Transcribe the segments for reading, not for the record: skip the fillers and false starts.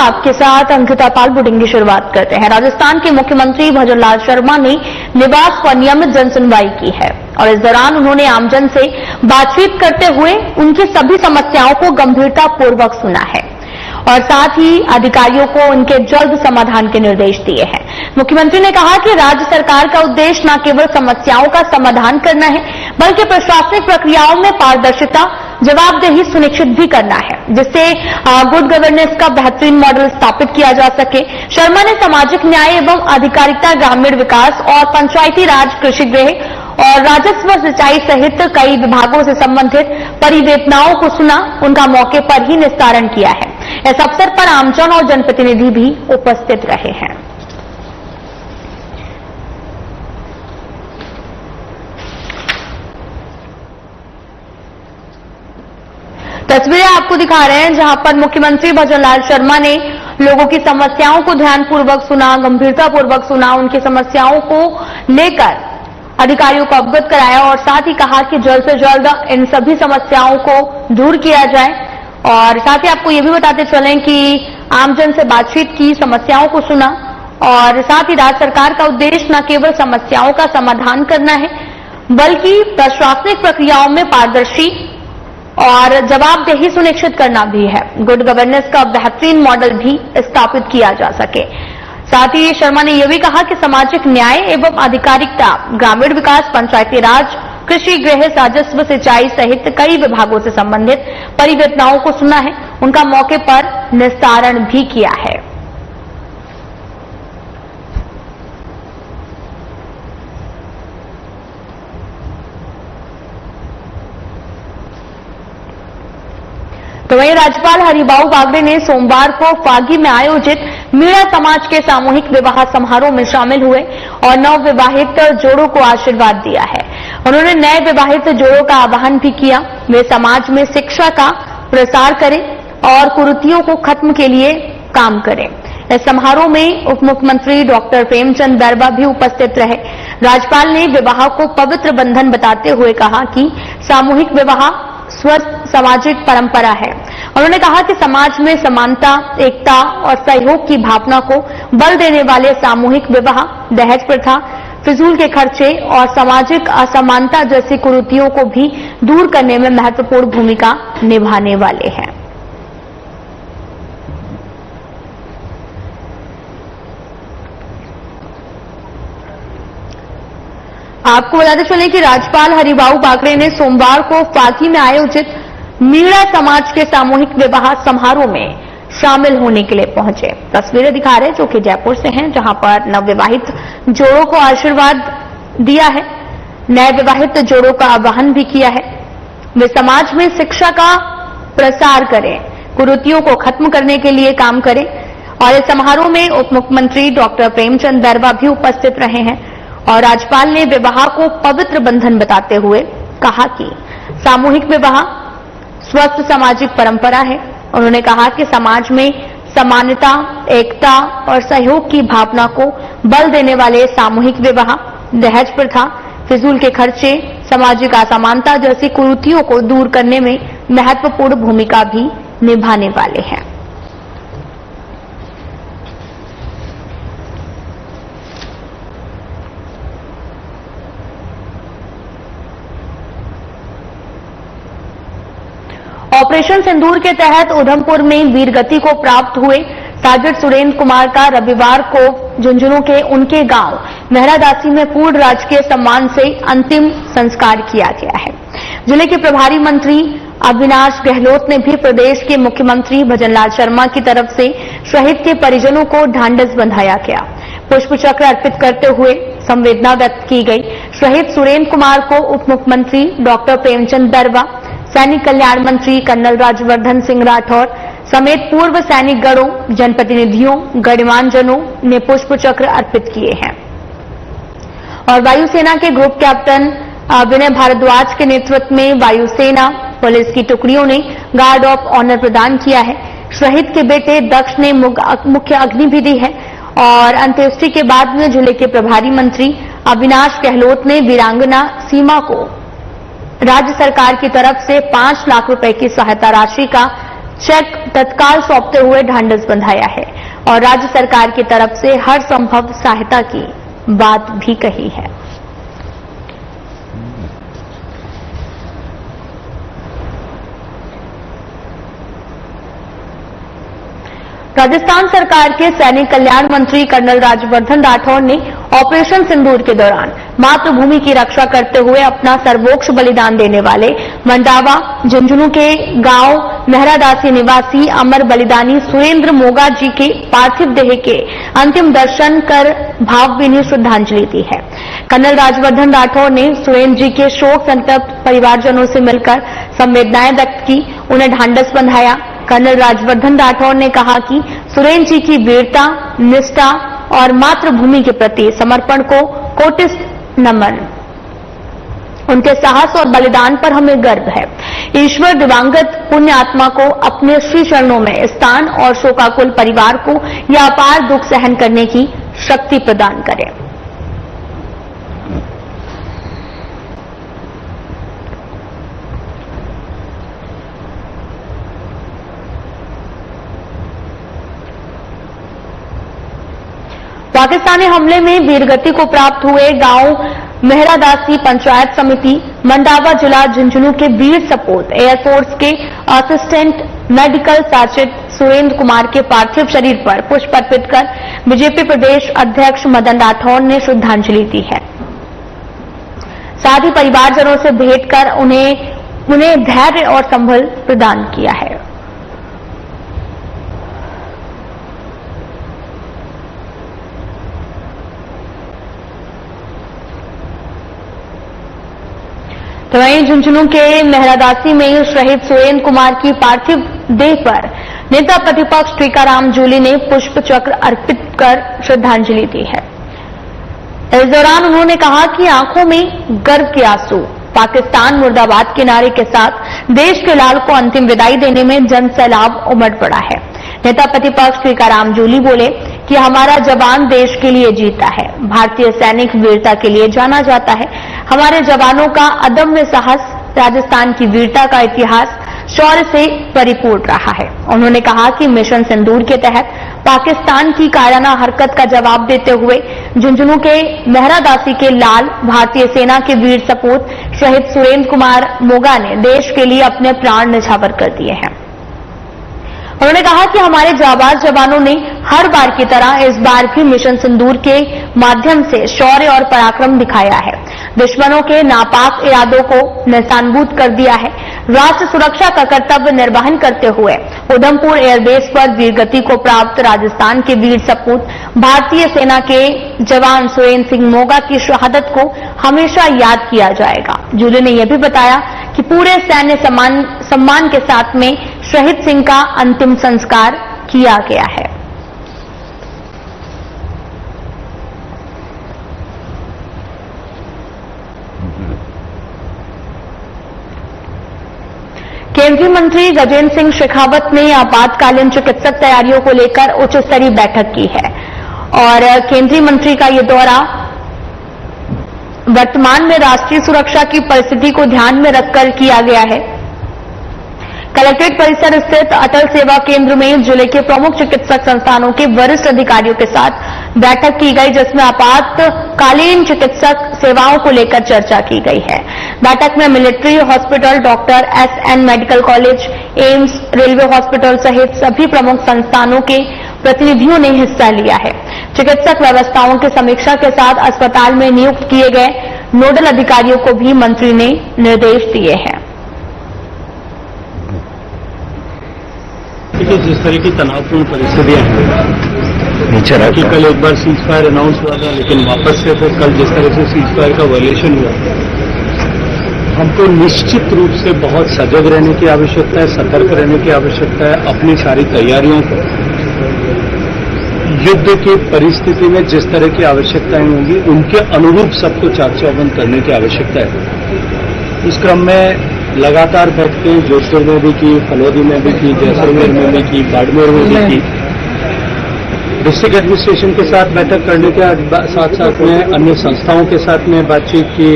आपके साथ अंकिता पाल बुलेटिन की शुरुआत करते हैं। राजस्थान के मुख्यमंत्री भजनलाल शर्मा ने निवास पर नियमित जनसुनवाई की है और इस दौरान उन्होंने आमजन से बातचीत करते हुए उनकी सभी समस्याओं को गंभीरता पूर्वक सुना है और साथ ही अधिकारियों को उनके जल्द समाधान के निर्देश दिए हैं। मुख्यमंत्री ने कहा कि राज्य सरकार का उद्देश्य न केवल समस्याओं का समाधान करना है बल्कि प्रशासनिक प्रक्रियाओं में पारदर्शिता, जवाबदेही सुनिश्चित भी करना है, जिससे गुड गवर्नेंस का बेहतरीन मॉडल स्थापित किया जा सके। शर्मा ने सामाजिक न्याय एवं अधिकारिता, ग्रामीण विकास और पंचायती राज, कृषि गृह और राजस्व, सिंचाई सहित कई विभागों से संबंधित परिवेदनाओं को सुना, उनका मौके पर ही निस्तारण किया है। इस अवसर पर आमजन और जनप्रतिनिधि भी उपस्थित रहे हैं। तस्वीरें आपको दिखा रहे हैं जहां पर मुख्यमंत्री भजनलाल शर्मा ने लोगों की समस्याओं को ध्यानपूर्वक सुना, गंभीरतापूर्वक सुना, उनकी समस्याओं को लेकर अधिकारियों को अवगत कराया और साथ ही कहा कि जल्द से जल्द इन सभी समस्याओं को दूर किया जाए। और साथ ही आपको ये भी बताते चलें कि आमजन से बातचीत की, समस्याओं को सुना और साथ ही राज्य सरकार का उद्देश्य न केवल समस्याओं का समाधान करना है बल्कि प्रशासनिक प्रक्रियाओं में पारदर्शी और जवाबदेही सुनिश्चित करना भी है। गुड गवर्नेंस का बेहतरीन मॉडल भी स्थापित किया जा सके। साथ ही शर्मा ने यह भी कहा कि सामाजिक न्याय एवं अधिकारिता, ग्रामीण विकास, पंचायती राज, कृषि गृह, राजस्व, सिंचाई सहित कई विभागों से संबंधित परिवेदनाओं को सुना है, उनका मौके पर निस्तारण भी किया है। तो वहीं राज्यपाल हरिभाऊ बागड़े ने सोमवार को फागी में आयोजित मीणा समाज के सामूहिक विवाह समारोह में शामिल हुए और नव विवाहित जोड़ों को आशीर्वाद दिया है। उन्होंने नए विवाहित जोड़ों का आह्वान भी किया, वे समाज में शिक्षा का प्रसार करें और कुरीतियों को खत्म के लिए काम करें। इस समारोह में उप मुख्यमंत्री डॉक्टर प्रेमचंद बरवा भी उपस्थित रहे। राज्यपाल ने विवाह को पवित्र बंधन बताते हुए कहा कि सामूहिक विवाह स्वस्थ सामाजिक परंपरा है। उन्होंने कहा कि समाज में समानता, एकता और सहयोग की भावना को बल देने वाले सामूहिक विवाह, दहेज प्रथा, फिजूल के खर्चे और सामाजिक असमानता जैसी कुरीतियों को भी दूर करने में महत्वपूर्ण भूमिका निभाने वाले हैं। आपको बताते चलें कि राज्यपाल हरिभाऊ बागड़े ने सोमवार को फागी में आयोजित मीणा समाज के सामूहिक विवाह समारोह में शामिल होने के लिए पहुंचे। तस्वीरें दिखा रहे हैं जो कि जयपुर से हैं, जहां पर नवविवाहित जोड़ों को आशीर्वाद दिया है, नए विवाहित जोड़ों का आह्वान भी किया है। वे समाज में शिक्षा का प्रसार करें, कुरीतियों को खत्म करने के लिए काम करें। और इस समारोह में उप मुख्यमंत्री डॉक्टर प्रेमचंद बरवा भी उपस्थित रहे हैं और राज्यपाल ने विवाह को पवित्र बंधन बताते हुए कहा कि सामूहिक विवाह स्वस्थ सामाजिक परंपरा है। उन्होंने कहा कि समाज में समानता, एकता और सहयोग की भावना को बल देने वाले सामूहिक विवाह, दहेज प्रथा, फिजूल के खर्चे, सामाजिक असमानता जैसी कुरीतियों को दूर करने में महत्वपूर्ण भूमिका भी निभाने वाले हैं। ऑपरेशन सिंदूर के तहत उधमपुर में वीरगति को प्राप्त हुए साजिद सुरेंद्र कुमार का रविवार को झुंझुनू के उनके गांव मेहरादासी में पूर्ण राजकीय सम्मान से अंतिम संस्कार किया गया है। जिले के प्रभारी मंत्री अविनाश गहलोत ने भी प्रदेश के मुख्यमंत्री भजनलाल शर्मा की तरफ से शहीद के परिजनों को ढांढस बंधाया गया। पुष्प चक्र अर्पित करते हुए संवेदना व्यक्त की गई। शहीद सुरेंद्र कुमार को उप मुख्यमंत्री डॉक्टर प्रेमचंद बरवा, सैनिक कल्याण मंत्री कर्नल राज्यवर्धन सिंह राठौर समेत पूर्व सैनिक गणों, जनप्रतिनिधियों, गणमान्य जनों ने पुष्प चक्र अर्पित किए हैं। और वायुसेना के ग्रुप कैप्टन विनय भारद्वाज के नेतृत्व में वायुसेना पुलिस की टुकड़ियों ने गार्ड ऑफ ऑनर प्रदान किया है। शहीद के बेटे दक्ष ने मुख्य अग्नि भी दी है और अंत्येष्टि के बाद में जिले के प्रभारी मंत्री अविनाश गहलोत ने वीरांगना सीमा को राज्य सरकार की तरफ से 5 लाख रुपए की सहायता राशि का चेक तत्काल सौंपते हुए ढांढस बंधाया है और राज्य सरकार की तरफ से हर संभव सहायता की बात भी कही है। राजस्थान सरकार के सैनिक कल्याण मंत्री कर्नल राज्यवर्धन राठौड़ ने ऑपरेशन सिंदूर के दौरान मातृभूमि की रक्षा करते हुए अपना सर्वोच्च बलिदान देने वाले मंडावा झुंझुनू के गांव मेहरादासी निवासी अमर बलिदानी सुरेंद्र मोगा जी के पार्थिव देह के अंतिम दर्शन कर भावभीनी श्रद्धांजलि दी है। कर्नल राज्यवर्धन राठौड़ ने सुरेंद्र जी के शोक संतप्त परिवारजनों से मिलकर संवेदनाएं व्यक्त की, उन्हें ढांढस बंधाया। कर्नल राज्यवर्धन राठौड़ ने कहा कि सुरेंद्र जी की वीरता, निष्ठा और मातृभूमि के प्रति समर्पण को कोटिस नमन। उनके साहस और बलिदान पर हमें गर्व है। ईश्वर दिवंगत पुण्य आत्मा को अपने श्री चरणों में स्थान और शोकाकुल परिवार को यह अपार दुख सहन करने की शक्ति प्रदान करे। पाकिस्तानी हमले में वीरगति को प्राप्त हुए गांव मेहरादासी पंचायत समिति मंडावा जिला झुंझुनू के वीर सपूत एयरफोर्स के assistant medical surgeon Surendra Kumar के पार्थिव शरीर पर पुष्प अर्पित कर बीजेपी प्रदेश अध्यक्ष मदन राठौड़ ने श्रद्धांजलि दी है। साथ ही परिवारजनों से भेंट कर उन्हें धैर्य और संबल प्रदान किया है। तो वहीं झुंझुनू के मेहरादासी में शहीद सुरेंद्र कुमार की पार्थिव देह पर नेता प्रतिपक्ष टीकाराम जूली ने पुष्प चक्र अर्पित कर श्रद्धांजलि दी है। इस दौरान उन्होंने कहा कि आंखों में गर्व के आंसू, पाकिस्तान मुर्दाबाद के नारे के साथ देश के लाल को अंतिम विदाई देने में जन सैलाब उमड़ पड़ा है। नेता प्रतिपक्ष टीकाराम जूली बोले कि हमारा जवान देश के लिए जीता है। भारतीय सैनिक वीरता के लिए जाना जाता है। हमारे जवानों का अदम्य साहस, राजस्थान की वीरता का इतिहास शौर्य से परिपूर्ण रहा है। उन्होंने कहा कि मिशन सिंदूर के तहत पाकिस्तान की कायराना हरकत का जवाब देते हुए झुंझुनू के मेहरादासी के लाल भारतीय सेना के वीर सपूत शहीद सुरेंद्र कुमार मोगा ने देश के लिए अपने प्राण न्यौछावर कर दिए हैं। उन्होंने कहा कि हमारे जाबाज जवानों ने हर बार की तरह इस बार भी मिशन सिंदूर के माध्यम से शौर्य और पराक्रम दिखाया है। दुश्मनों के नापाक इरादों को निशानबूद कर दिया है। राष्ट्र सुरक्षा का कर्तव्य निर्वहन करते हुए उधमपुर एयरबेस पर वीरगति को प्राप्त राजस्थान के वीर सपूत भारतीय सेना के जवान सुरेंद्र सिंह मोगा की शहादत को हमेशा याद किया जाएगा। जूली ने यह भी बताया कि पूरे सैन्य सम्मान के साथ में शहीद सिंह का अंतिम संस्कार किया गया है। केंद्रीय मंत्री गजेंद्र सिंह शेखावत ने आपातकालीन चिकित्सक तैयारियों को लेकर उच्च स्तरीय बैठक की है और केंद्रीय मंत्री का यह दौरा वर्तमान में राष्ट्रीय सुरक्षा की परिस्थिति को ध्यान में रखकर किया गया है। कलेक्ट्रेट परिसर स्थित अटल सेवा केंद्र में जिले के प्रमुख चिकित्सक संस्थानों के वरिष्ठ अधिकारियों के साथ बैठक की गई, जिसमें आपातकालीन चिकित्सक सेवाओं को लेकर चर्चा की गई है। बैठक में military hospital, doctor SN medical college, AIIMS, railway hospital सहित सभी प्रमुख संस्थानों के प्रतिनिधियों ने हिस्सा लिया है। चिकित्सक व्यवस्थाओं की समीक्षा के साथ अस्पताल में नियुक्त किए गए नोडल अधिकारियों को भी मंत्री ने निर्देश दिए हैं। जिस तरह की तनावपूर्ण परिस्थितियां हैं कि कल एक बार सीज फायर अनाउंस हुआ था, लेकिन वापस से फिर कल जिस तरह से सीज फायर का वायलेशन हुआ, हमको निश्चित रूप से बहुत सजग रहने की आवश्यकता है, सतर्क रहने की आवश्यकता है। अपनी सारी तैयारियों को युद्ध की परिस्थिति में जिस तरह की आवश्यकताएं होंगी उनके अनुरूप सबको चाक चौबंद करने की आवश्यकता है। इस क्रम में लगातार बैठकें जोधपुर में भी की, फलोदी में भी की, जैसलमेर में भी की, बाड़मेर में भी की। डिस्ट्रिक्ट एडमिनिस्ट्रेशन के साथ बैठक करने के साथ साथ में अन्य संस्थाओं के साथ में बातचीत की,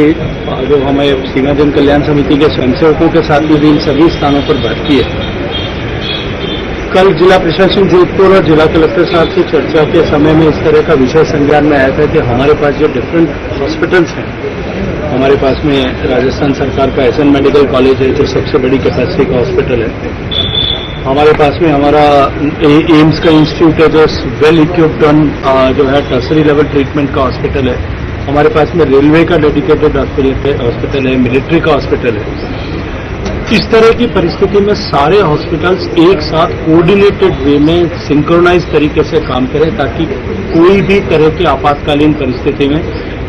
जो हमारे सीमा जन कल्याण समिति के स्वयंसेवकों के साथ में भी इन सभी स्थानों पर बात की है। कल जिला प्रशासन जोधपुर और जिला कलेक्टर साहब से चर्चा के समय में इस तरह का विषय संज्ञान में आया था कि हमारे पास जो डिफरेंट हॉस्पिटल्स हैं, हमारे पास में राजस्थान सरकार का एसएन मेडिकल कॉलेज है जो सबसे बड़ी कैपेसिटी का हॉस्पिटल है। हमारे पास में हमारा एम्स का इंस्टीट्यूट है जो वेल इक्विप्ड जो है टर्सरी लेवल ट्रीटमेंट का हॉस्पिटल है। हमारे पास में रेलवे का डेडिकेटेड हॉस्पिटल है, मिलिट्री का हॉस्पिटल है। इस तरह की परिस्थिति में सारे हॉस्पिटल्स एक साथ कोऑर्डिनेटेड वे में सिंक्रोनाइज तरीके से काम करें ताकि कोई भी तरह की आपातकालीन परिस्थिति में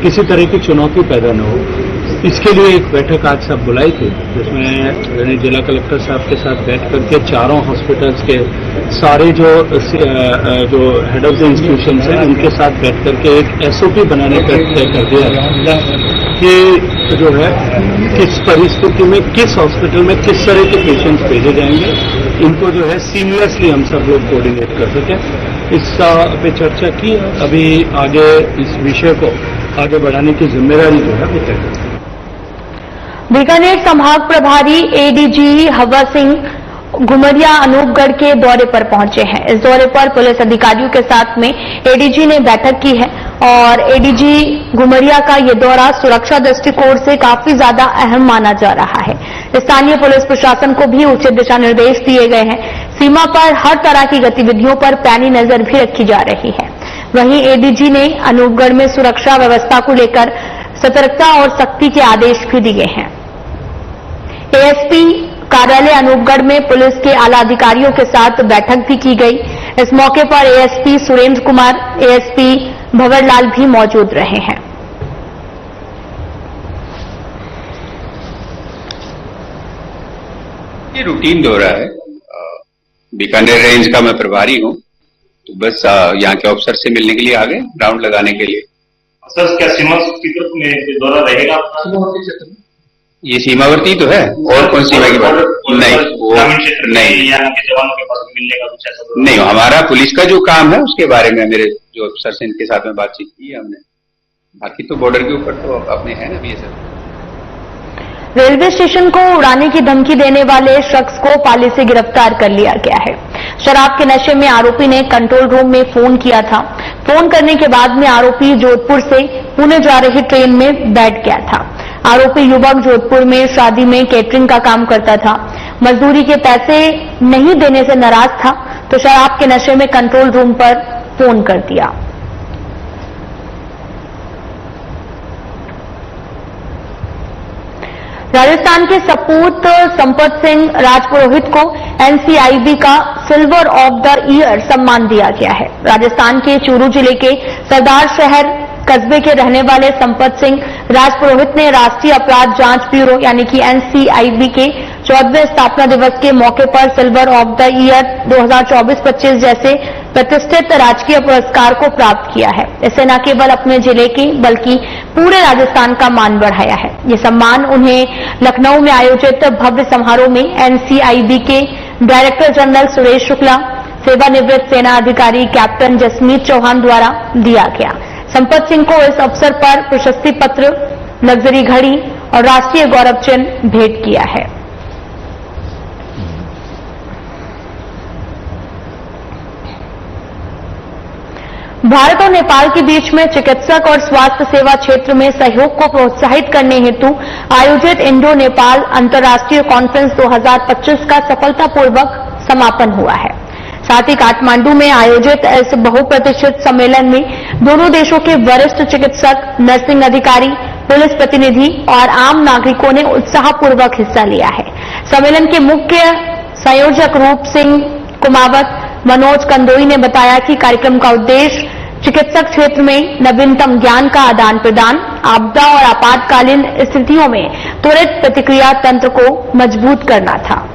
किसी तरह की चुनौती पैदा न हो। इसके लिए एक बैठक आज सब बुलाई थी जिसमें मैंने जिला कलेक्टर साहब के साथ बैठ करके चारों हॉस्पिटल्स के सारे जो हेड ऑफ द इंस्टीट्यूशंस हैं उनके साथ बैठ करके एक एसओपी बनाने का तय कर दिया कि जो है किस परिस्थिति में किस हॉस्पिटल में किस तरह के पेशेंट्स भेजे जाएंगे, इनको जो है सीमलेसली हम सब लोग कोऑर्डिनेट कर सकें। इस पे चर्चा की। अभी आगे इस विषय को आगे बढ़ाने की जिम्मेदारी जो है वो तय करें। बीकानेर संभाग प्रभारी एडीजी हवा सिंह घुमरिया अनूपगढ़ के दौरे पर पहुंचे हैं। इस दौरे पर पुलिस अधिकारियों के साथ में एडीजी ने बैठक की है और एडीजी घुमरिया का ये दौरा सुरक्षा दृष्टिकोण से काफी ज्यादा अहम माना जा रहा है। स्थानीय पुलिस प्रशासन को भी उचित दिशा निर्देश दिए गए हैं। सीमा पर हर तरह की गतिविधियों पर पैनी नजर भी रखी जा रही है। वहीं एडीजी ने अनूपगढ़ में सुरक्षा व्यवस्था को लेकर सतर्कता और सख्ती के आदेश भी दिए हैं। एएसपी कार्यालय अनूपगढ़ में पुलिस के आला अधिकारियों के साथ बैठक भी की गई। इस मौके पर एएसपी सुरेंद्र कुमार, एएसपी भंवरलाल भी मौजूद रहे हैं। ये रूटीन दौरा है। बीकानेर रेंज का मैं प्रभारी हूँ, तो बस यहाँ के अफसर से मिलने के लिए आ गए, राउंड लगाने के लिए। सर, क्या सीमावर्ती क्षेत्र में दौरा रहेगा? सीमावर्ती क्षेत्र ये सीमावर्ती तो है, और कौन सीमा की बात? नहीं, वो नहीं, यहाँ के जवानों के पास मिलने का कुछ ऐसा नहीं। हमारा पुलिस का जो काम है उसके बारे में मेरे जो अफसर से इनके साथ में बातचीत की है हमने। बाकी तो बॉर्डर के ऊपर तो अपने है ना बीएसएफ। रेलवे स्टेशन को उड़ाने की धमकी देने वाले शख्स को पाली से गिरफ्तार कर लिया गया है। शराब के नशे में आरोपी ने कंट्रोल रूम में फोन किया था। फोन करने के बाद में आरोपी जोधपुर से पुणे जा रही ट्रेन में बैठ गया था। आरोपी युवक जोधपुर में शादी में केटरिंग का काम करता था। मजदूरी के पैसे नहीं देने से नाराज था तो शराब के नशे में कंट्रोल रूम पर फोन कर दिया। राजस्थान के सपूत संपत सिंह राजपुरोहित को एनसीआईबी का सिल्वर ऑफ द ईयर सम्मान दिया गया है। राजस्थान के चूरू जिले के सरदार शहर कस्बे के रहने वाले संपत सिंह राजपुरोहित ने राष्ट्रीय अपराध जांच ब्यूरो यानी कि एनसीआईबी के 14वें स्थापना दिवस के मौके पर सिल्वर ऑफ द ईयर 2024-25 जैसे प्रतिष्ठित राजकीय पुरस्कार को प्राप्त किया है। इससे न केवल अपने जिले के बल्कि पूरे राजस्थान का मान बढ़ाया है। ये सम्मान उन्हें लखनऊ में आयोजित भव्य समारोह में एनसीआईबी के डायरेक्टर जनरल सुरेश शुक्ला, सेवानिवृत्त सेना अधिकारी कैप्टन जसमीत चौहान द्वारा दिया गया। संपत सिंह को इस अवसर पर प्रशस्ति पत्र, लग्जरी घड़ी और राष्ट्रीय गौरव चिन्ह भेंट किया है। भारत और नेपाल के बीच में चिकित्सक और स्वास्थ्य सेवा क्षेत्र में सहयोग को प्रोत्साहित करने हेतु आयोजित इंडो नेपाल अंतर्राष्ट्रीय कॉन्फ्रेंस 2025 का सफलतापूर्वक समापन हुआ है। साथ ही काठमांडू में आयोजित इस बहुप्रतीक्षित सम्मेलन में दोनों देशों के वरिष्ठ चिकित्सक, नर्सिंग अधिकारी, पुलिस प्रतिनिधि और आम नागरिकों ने उत्साहपूर्वक हिस्सा लिया है। सम्मेलन के मुख्य संयोजक रूप सिंह कुमावत मनोज कंदोई ने बताया कि कार्यक्रम का उद्देश्य चिकित्सक क्षेत्र में नवीनतम ज्ञान का आदान प्रदान, आपदा और आपातकालीन स्थितियों में त्वरित प्रतिक्रिया तंत्र को मजबूत करना था।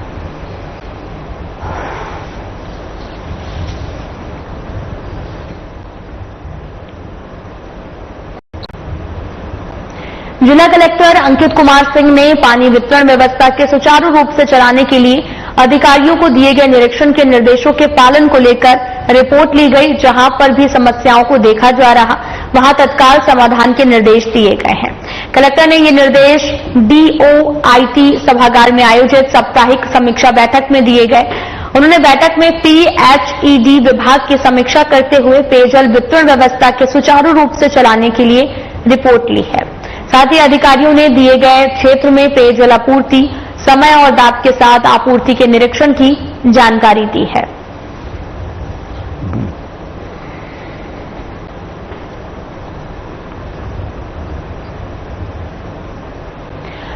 जिला कलेक्टर अंकित कुमार सिंह ने पानी वितरण व्यवस्था के सुचारू रूप से चलाने के लिए अधिकारियों को दिए गए निरीक्षण के निर्देशों के पालन को लेकर रिपोर्ट ली गई। जहां पर भी समस्याओं को देखा जा रहा वहां तत्काल समाधान के निर्देश दिए गए हैं। कलेक्टर ने ये निर्देश डीओआईटी सभागार में आयोजित साप्ताहिक समीक्षा बैठक में दिए गए उन्होंने बैठक में PHED विभाग की समीक्षा करते हुए पेयजल वितरण व्यवस्था के सुचारू रूप से चलाने के लिए रिपोर्ट ली है। साथ ही अधिकारियों ने दिए गए क्षेत्र में पेयजल आपूर्ति समय और दाब के साथ आपूर्ति के निरीक्षण की जानकारी दी है।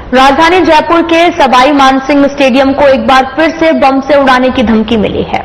राजधानी जयपुर के सवाई मानसिंह स्टेडियम को एक बार फिर से बम से उड़ाने की धमकी मिली है।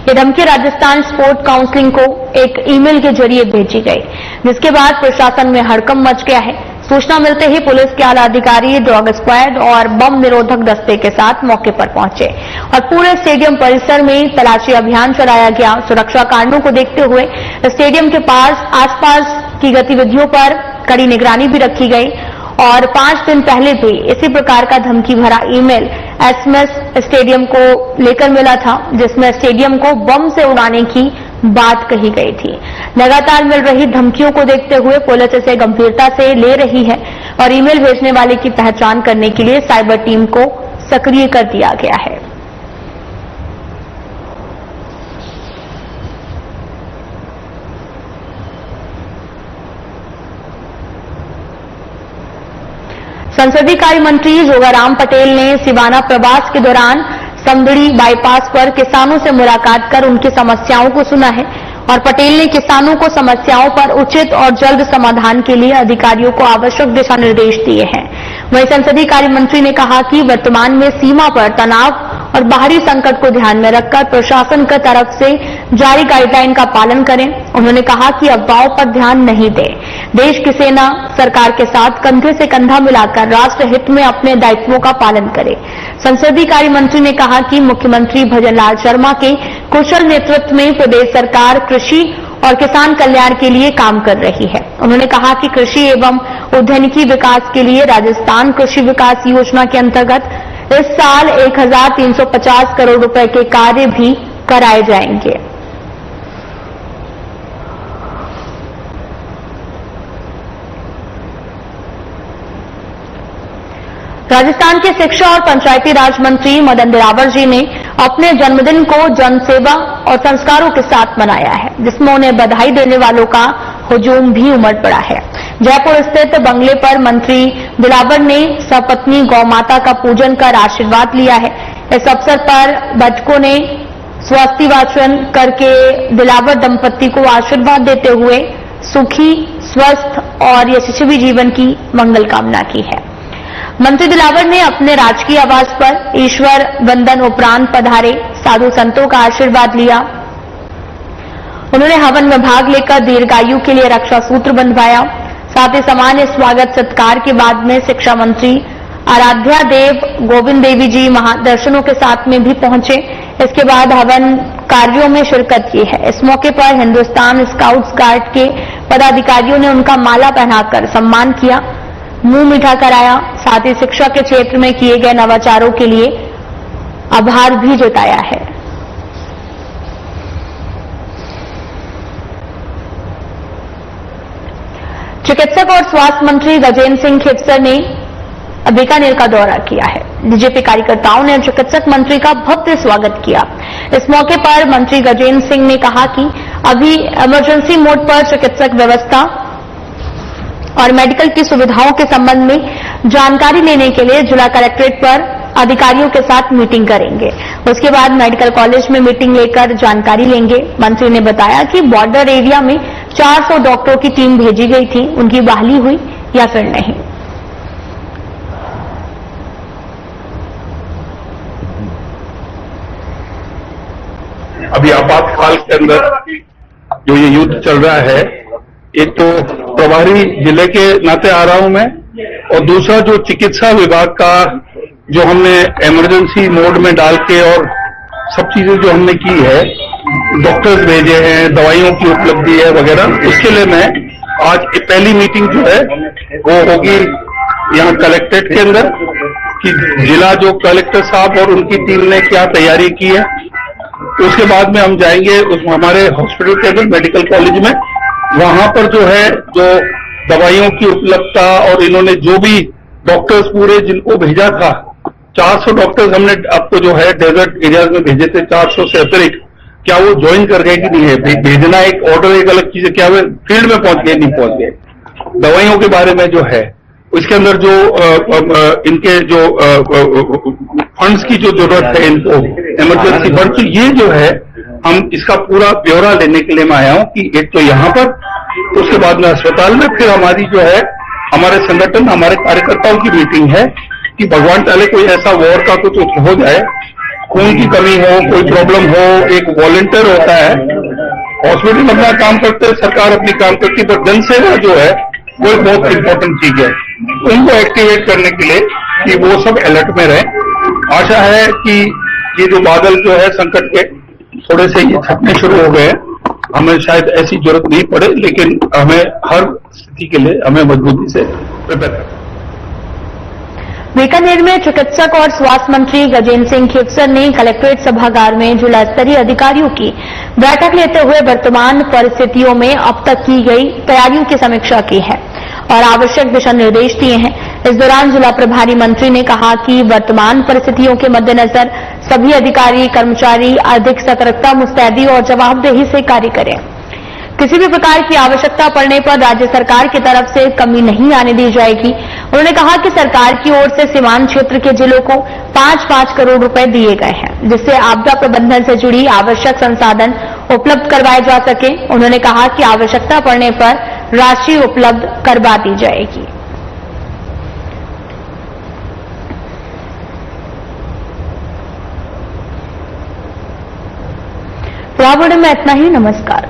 ये धमकी राजस्थान स्पोर्ट काउंसिल को एक ईमेल के जरिए भेजी गई, जिसके बाद प्रशासन में हड़कंप मच गया है। सूचना मिलते ही पुलिस के आला अधिकारी, डॉग स्क्वाड और बम निरोधक दस्ते के साथ मौके पर पहुंचे और पूरे स्टेडियम परिसर में तलाशी अभियान चलाया गया। सुरक्षा कारणों को देखते हुए स्टेडियम के पास आसपास की गतिविधियों पर कड़ी निगरानी भी रखी गई और 5 दिन पहले भी इसी प्रकार का धमकी भरा ईमेल SMS स्टेडियम को लेकर मिला था, जिसमें स्टेडियम को बम से उड़ाने की बात कही गई थी। लगातार मिल रही धमकियों को देखते हुए पुलिस इसे गंभीरता से ले रही है और ईमेल भेजने वाले की पहचान करने के लिए साइबर टीम को सक्रिय कर दिया गया है। संसदीय कार्य मंत्री जोगाराम पटेल ने सिवाना प्रवास के दौरान समदड़ी बाईपास पर किसानों से मुलाकात कर उनकी समस्याओं को सुना है और पटेल ने किसानों को समस्याओं पर उचित और जल्द समाधान के लिए अधिकारियों को आवश्यक दिशा निर्देश दिए हैं। वहीं संसदीय कार्य मंत्री ने कहा कि वर्तमान में सीमा पर तनाव और बाहरी संकट को ध्यान में रखकर प्रशासन की तरफ से जारी गाइडलाइन का पालन करें। उन्होंने कहा कि अफवाहों पर ध्यान नहीं दें। देश की सेना सरकार के साथ कंधे से कंधा मिलाकर राष्ट्र हित में अपने दायित्वों का पालन करे। संसदीय कार्य मंत्री ने कहा कि मुख्यमंत्री भजनलाल शर्मा के कुशल नेतृत्व में प्रदेश सरकार कृषि और किसान कल्याण के लिए काम कर रही है। उन्होंने कहा कि कृषि एवं उद्यानिकी विकास के लिए राजस्थान कृषि विकास योजना के अंतर्गत इस साल 1350 करोड़ रुपए के कार्य भी कराए जाएंगे। राजस्थान के शिक्षा और पंचायती राज मंत्री मदन दिलावर जी ने अपने जन्मदिन को जनसेवा और संस्कारों के साथ मनाया है, जिसमें उन्हें बधाई देने वालों का हुजूम भी उमड़ पड़ा है। जयपुर स्थित बंगले पर मंत्री दिलावर ने सपत्नी गौ माता का पूजन कर आशीर्वाद लिया है। इस अवसर पर बच्चों ने स्वस्ति वाचन करके दिलावर दंपत्ति को आशीर्वाद देते हुए सुखी, स्वस्थ और यशस्वी जीवन की मंगल कामना की है। मंत्री दिलावर ने अपने राजकीय आवास पर ईश्वर वंदन उपरांत पधारे साधु संतों का आशीर्वाद लिया। उन्होंने हवन में भाग लेकर दीर्घायु के लिए रक्षा सूत्र बंधवाया। साथ ही सामान्य स्वागत सत्कार के बाद में शिक्षा मंत्री आराध्या देव गोविंद देवी जी महादर्शनों के साथ में भी पहुंचे। इसके बाद हवन कार्यों में शिरकत की है। इस मौके पर हिंदुस्तान स्काउट्स गार्ड के पदाधिकारियों ने उनका माला पहनाकर सम्मान किया, मुंह मीठा कराया। साथ ही शिक्षा के क्षेत्र में किए गए नवाचारों के लिए आभार भी जताया है। चिकित्सक और स्वास्थ्य मंत्री गजेंद्र सिंह खिवसर ने बीकानेर का दौरा किया है। बीजेपी कार्यकर्ताओं ने चिकित्सक मंत्री का भव्य स्वागत किया। इस मौके पर मंत्री गजेंद्र सिंह ने कहा कि अभी इमरजेंसी मोड पर चिकित्सक व्यवस्था और मेडिकल की सुविधाओं के संबंध में जानकारी लेने के लिए जिला कलेक्ट्रेट पर अधिकारियों के साथ मीटिंग करेंगे। उसके बाद मेडिकल कॉलेज में मीटिंग लेकर जानकारी लेंगे। मंत्री ने बताया कि बॉर्डर एरिया में 400 डॉक्टरों की टीम भेजी गई थी, उनकी बहाली हुई या फिर नहीं। अभी आपातकाल के अंदर जो ये युद्ध चल रहा है, एक तो प्रभारी जिले के नाते आ रहा हूं मैं, और दूसरा जो चिकित्सा विभाग का जो हमने इमरजेंसी मोड में डाल के और सब चीजें जो हमने की है, डॉक्टर्स भेजे हैं, दवाइयों की उपलब्धि है वगैरह, उसके लिए मैं आज पहली मीटिंग जो है वो होगी यहाँ कलेक्ट्रेट के अंदर कि जिला जो कलेक्टर साहब और उनकी टीम ने क्या तैयारी की है। उसके बाद में हम जाएंगे उस हमारे हॉस्पिटल के अंदर मेडिकल कॉलेज में, वहां पर जो है जो दवाइयों की उपलब्धता और इन्होंने जो भी डॉक्टर्स पूरे जिनको भेजा था 400 डॉक्टर्स हमने आपको जो है डेजर्ट एरियाज में भेजे थे, 400 से अतिरिक्त। क्या वो ज्वाइन कर गए कि नहीं है? भेजना एक ऑर्डर, एक अलग चीज है। क्या वे फील्ड में पहुंच गए? नहीं पहुंच गए। दवाइयों के बारे में जो है इसके अंदर जो इनके जो फंड्स की जो जरूरत है इनको, इमरजेंसी फंड, तो ये जो है हम इसका पूरा ब्यौरा लेने के लिए मैं आया हूं कि एक तो यहां पर, तो उसके बाद में अस्पताल में, फिर हमारी जो है हमारे संगठन, हमारे कार्यकर्ताओं की मीटिंग है कि भगवान टाले कोई ऐसा वॉर का कुछ हो जाए, खून की कमी हो, कोई प्रॉब्लम हो, एक वॉलंटियर होता है, हॉस्पिटल अपना काम करते हैं, सरकार अपनी काम करती है, पर जनसेवा जो है वो एक बहुत इंपॉर्टेंट चीज है। उनको एक्टिवेट करने के लिए कि वो सब अलर्ट में रहें। आशा है कि ये जो बादल जो है संकट के थोड़े से ये छटने शुरू हो गए हैं, हमें शायद ऐसी जरूरत नहीं पड़े, लेकिन हमें हर स्थिति के लिए हमें मजबूती से प्रिपेयर करना। बीकानेर में चिकित्सक और स्वास्थ्य मंत्री गजेंद्र सिंह खेपसर ने कलेक्ट्रेट सभागार में जिला स्तरीय अधिकारियों की बैठक लेते हुए वर्तमान परिस्थितियों में अब तक की गई तैयारियों की समीक्षा की है और आवश्यक दिशा निर्देश दिए हैं। इस दौरान जिला प्रभारी मंत्री ने कहा कि वर्तमान परिस्थितियों के मद्देनजर सभी अधिकारी कर्मचारी अधिक सतर्कता, मुस्तैदी और जवाबदेही से कार्य करें। किसी भी प्रकार की आवश्यकता पड़ने पर राज्य सरकार की तरफ से कमी नहीं आने दी जाएगी। उन्होंने कहा कि सरकार की ओर से सीमांत क्षेत्र के जिलों को 5-5 करोड़ रुपए दिए गए हैं, जिससे आपदा प्रबंधन से जुड़ी आवश्यक संसाधन उपलब्ध करवाए जा सके। उन्होंने कहा कि आवश्यकता पड़ने पर राशि उपलब्ध करवा दी जाएगी। में इतना ही। नमस्कार।